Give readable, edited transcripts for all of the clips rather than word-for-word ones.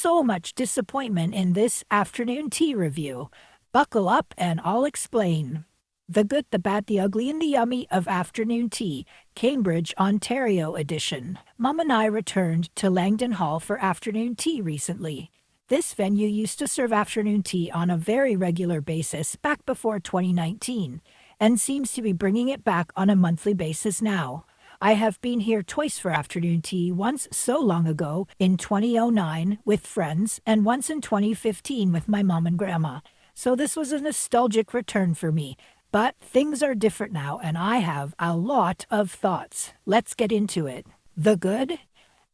so much disappointment in this afternoon tea review. Buckle up and I'll explain. The Good, the Bad, the Ugly, and the Yummy of Afternoon Tea, Cambridge, Ontario edition. Mom and I returned to Langdon Hall for afternoon tea recently. This venue used to serve afternoon tea on a very regular basis back before 2019, and seems to be bringing it back on a monthly basis now. I have been here twice for afternoon tea, once so long ago in 2009 with friends, and once in 2015 with my mom and grandma. So this was a nostalgic return for me. But things are different now, and I have a lot of thoughts. Let's get into it. The good?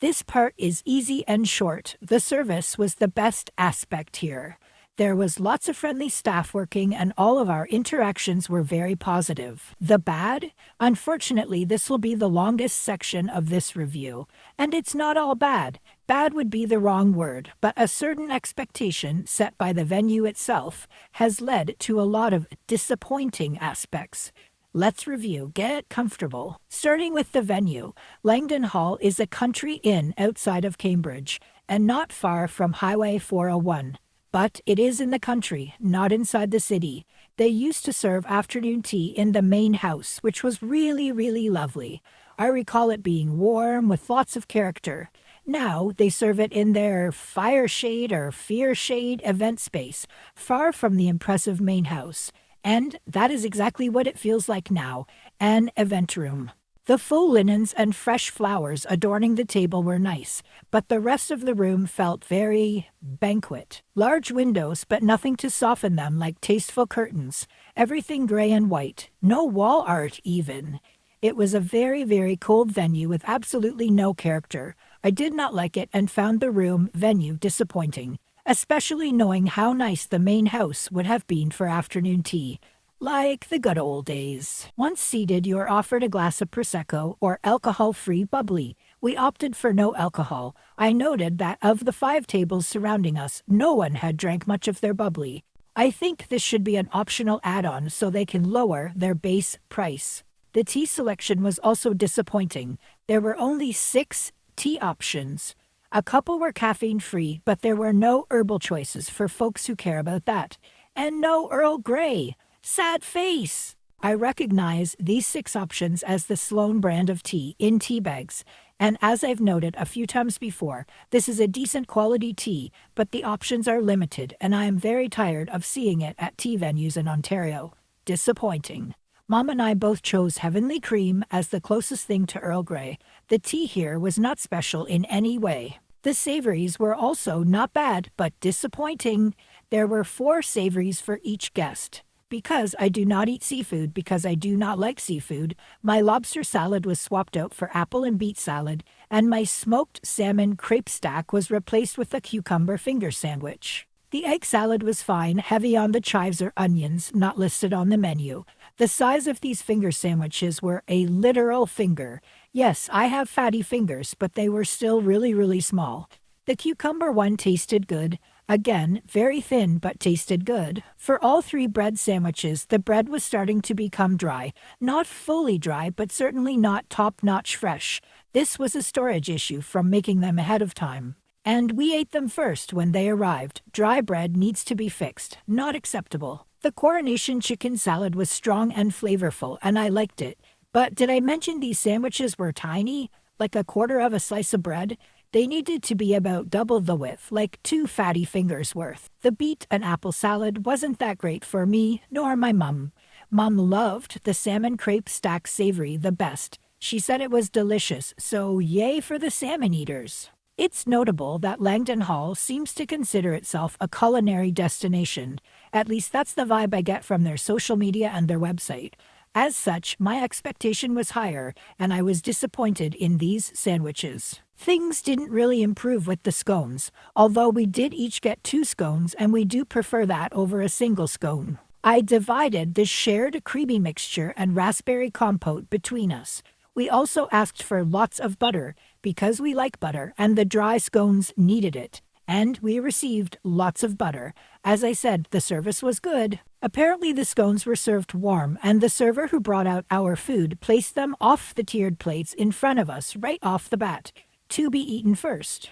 This part is easy and short. The service was the best aspect here. There was lots of friendly staff working, and all of our interactions were very positive. The bad? Unfortunately, this will be the longest section of this review. And it's not all bad. Bad would be the wrong word, but a certain expectation set by the venue itself has led to a lot of disappointing aspects. Let's review. Get comfortable. Starting with the venue, Langdon Hall is a country inn outside of Cambridge, and not far from Highway 401. But it is in the country, not inside the city. They used to serve afternoon tea in the main house, which was really, really lovely. I recall it being warm with lots of character. Now they serve it in their fire shade or fear shade event space, far from the impressive main house. And that is exactly what it feels like now, an event room. The faux linens and fresh flowers adorning the table were nice, but the rest of the room felt very banquet. Large windows, but nothing to soften them like tasteful curtains. Everything gray and white. No wall art even. It was a very, very cold venue with absolutely no character. I did not like it and found the venue disappointing, especially knowing how nice the main house would have been for afternoon tea. Like the good old days. Once seated, you are offered a glass of Prosecco or alcohol-free bubbly. We opted for no alcohol. I noted that of the 5 tables surrounding us, no one had drank much of their bubbly. I think this should be an optional add-on so they can lower their base price. The tea selection was also disappointing. There were only 6 tea options. A couple were caffeine-free, but there were no herbal choices for folks who care about that. And no Earl Grey. Sad face! I recognize these 6 options as the Sloan brand of tea in tea bags, and as I've noted a few times before, this is a decent quality tea, but the options are limited, and I am very tired of seeing it at tea venues in Ontario. Disappointing. Mom and I both chose Heavenly Cream as the closest thing to Earl Grey. The tea here was not special in any way. The savories were also not bad, but disappointing. There were 4 savories for each guest. Because I do not eat seafood, because I do not like seafood, my lobster salad was swapped out for apple and beet salad, and my smoked salmon crepe stack was replaced with a cucumber finger sandwich. The egg salad was fine, heavy on the chives or onions, not listed on the menu. The size of these finger sandwiches were a literal finger. Yes, I have fatty fingers, but they were still really, really small. The cucumber one tasted good. Again, very thin, but tasted good. For all 3 bread sandwiches, the bread was starting to become dry. Not fully dry, but certainly not top-notch fresh. This was a storage issue from making them ahead of time. And we ate them first when they arrived. Dry bread needs to be fixed. Not acceptable. The Coronation chicken salad was strong and flavorful, and I liked it. But did I mention these sandwiches were tiny? Like a quarter of a slice of bread? They needed to be about double the width, like 2 fatty fingers worth. The beet and apple salad wasn't that great for me, nor my mum. Mom loved the salmon crepe stack savory the best. She said it was delicious, so yay for the salmon eaters. It's notable that Langdon Hall seems to consider itself a culinary destination. At least that's the vibe I get from their social media and their website. As such, my expectation was higher, and I was disappointed in these sandwiches. Things didn't really improve with the scones, although we did each get 2 scones, and we do prefer that over a single scone. I divided the shared creamy mixture and raspberry compote between us. We also asked for lots of butter, because we like butter, and the dry scones needed it. And we received lots of butter. As I said, the service was good. Apparently the scones were served warm, and the server who brought out our food placed them off the tiered plates in front of us right off the bat, to be eaten first.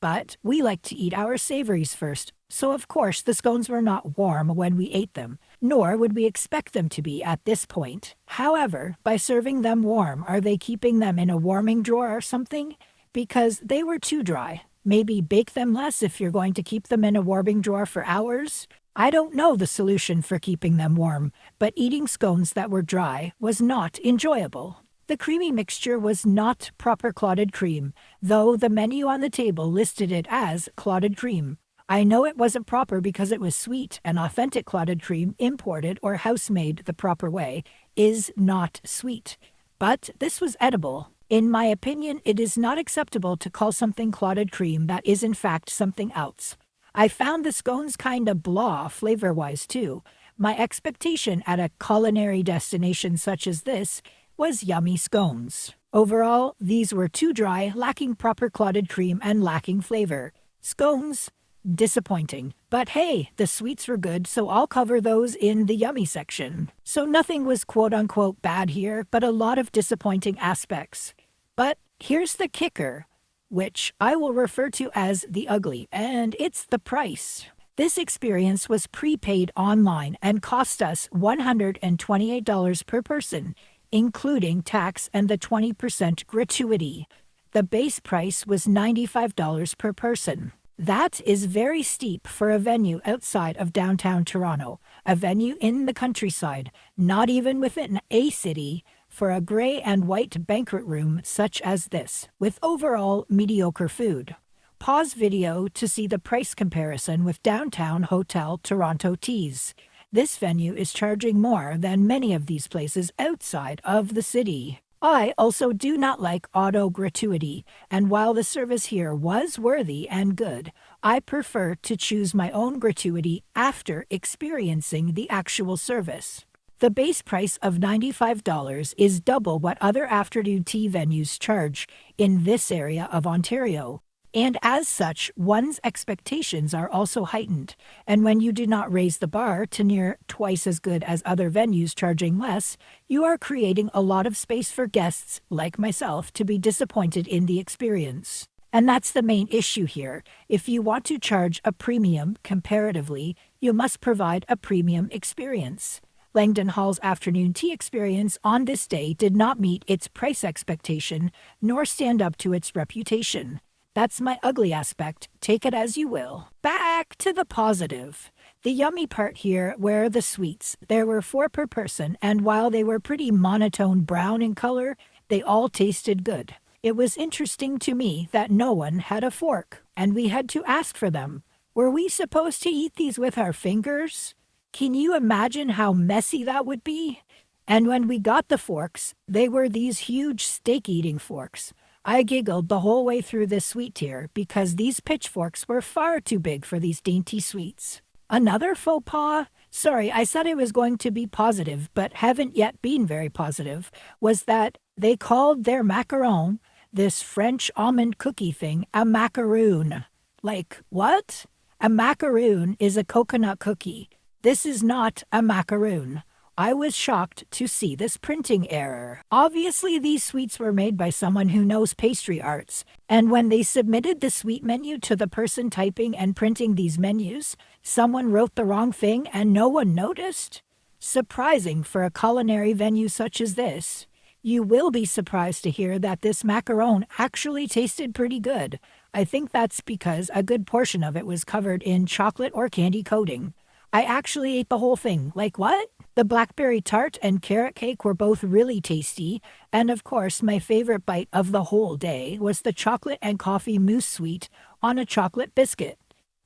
But we like to eat our savories first, so of course the scones were not warm when we ate them, nor would we expect them to be at this point. However, by serving them warm, are they keeping them in a warming drawer or something? Because they were too dry. Maybe bake them less if you're going to keep them in a warming drawer for hours? I don't know the solution for keeping them warm, but eating scones that were dry was not enjoyable. The creamy mixture was not proper clotted cream, though the menu on the table listed it as clotted cream. I know it wasn't proper because it was sweet, and authentic clotted cream, imported or house-made the proper way, is not sweet. But this was edible. In my opinion, it is not acceptable to call something clotted cream that is in fact something else. I found the scones kinda blah flavor-wise too. My expectation at a culinary destination such as this was yummy scones. Overall, these were too dry, lacking proper clotted cream, and lacking flavor. Scones, disappointing. But hey, the sweets were good, so I'll cover those in the yummy section. So nothing was quote-unquote bad here, but a lot of disappointing aspects. But here's the kicker, which I will refer to as the ugly, and it's the price. This experience was prepaid online and cost us $128 per person, including tax and the 20% gratuity. The base price was $95 per person. That is very steep for a venue outside of downtown Toronto, a venue in the countryside, not even within a city, for a gray and white banquet room such as this, with overall mediocre food. Pause video to see the price comparison with Downtown Hotel Toronto Tees. This venue is charging more than many of these places outside of the city. I also do not like auto gratuity, and while the service here was worthy and good, I prefer to choose my own gratuity after experiencing the actual service. The base price of $95 is double what other afternoon tea venues charge in this area of Ontario. And as such, one's expectations are also heightened. And when you do not raise the bar to near twice as good as other venues charging less, you are creating a lot of space for guests, like myself, to be disappointed in the experience. And that's the main issue here. If you want to charge a premium comparatively, you must provide a premium experience. Langdon Hall's afternoon tea experience on this day did not meet its price expectation, nor stand up to its reputation. That's my ugly aspect. Take it as you will. Back to the positive. The yummy part here were the sweets. There were 4 per person, and while they were pretty monotone brown in color, they all tasted good. It was interesting to me that no one had a fork, and we had to ask for them. Were we supposed to eat these with our fingers? Can you imagine how messy that would be? And when we got the forks, they were these huge steak-eating forks. I giggled the whole way through this sweet tier because these pitchforks were far too big for these dainty sweets. Another faux pas? Sorry, I said I was going to be positive, but haven't yet been very positive, was that they called their macaron, this French almond cookie thing, a macaroon. Like, what? A macaroon is a coconut cookie. This is not a macaroon. I was shocked to see this printing error. Obviously, these sweets were made by someone who knows pastry arts, and when they submitted the sweet menu to the person typing and printing these menus, someone wrote the wrong thing and no one noticed? Surprising for a culinary venue such as this. You will be surprised to hear that this macaron actually tasted pretty good. I think that's because a good portion of it was covered in chocolate or candy coating. I actually ate the whole thing. Like what? The blackberry tart and carrot cake were both really tasty, and of course my favorite bite of the whole day was the chocolate and coffee mousse sweet on a chocolate biscuit.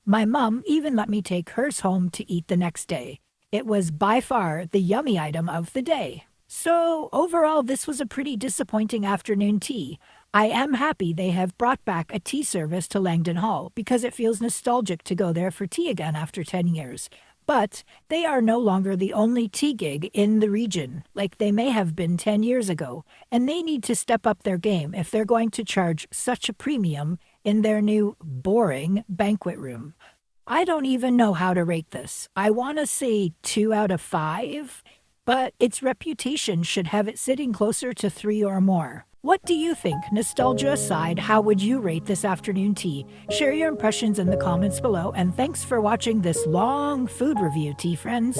My mum even let me take hers home to eat the next day. It was by far the yummy item of the day. So overall, this was a pretty disappointing afternoon tea. I am happy they have brought back a tea service to Langdon Hall because it feels nostalgic to go there for tea again after 10 years. But they are no longer the only tea gig in the region, like they may have been 10 years ago, and they need to step up their game if they're going to charge such a premium in their new, boring banquet room. I don't even know how to rate this. I want to say 2 out of 5, but its reputation should have it sitting closer to 3 or more. What do you think? Nostalgia aside, how would you rate this afternoon tea? Share your impressions in the comments below, and thanks for watching this long food review, tea friends.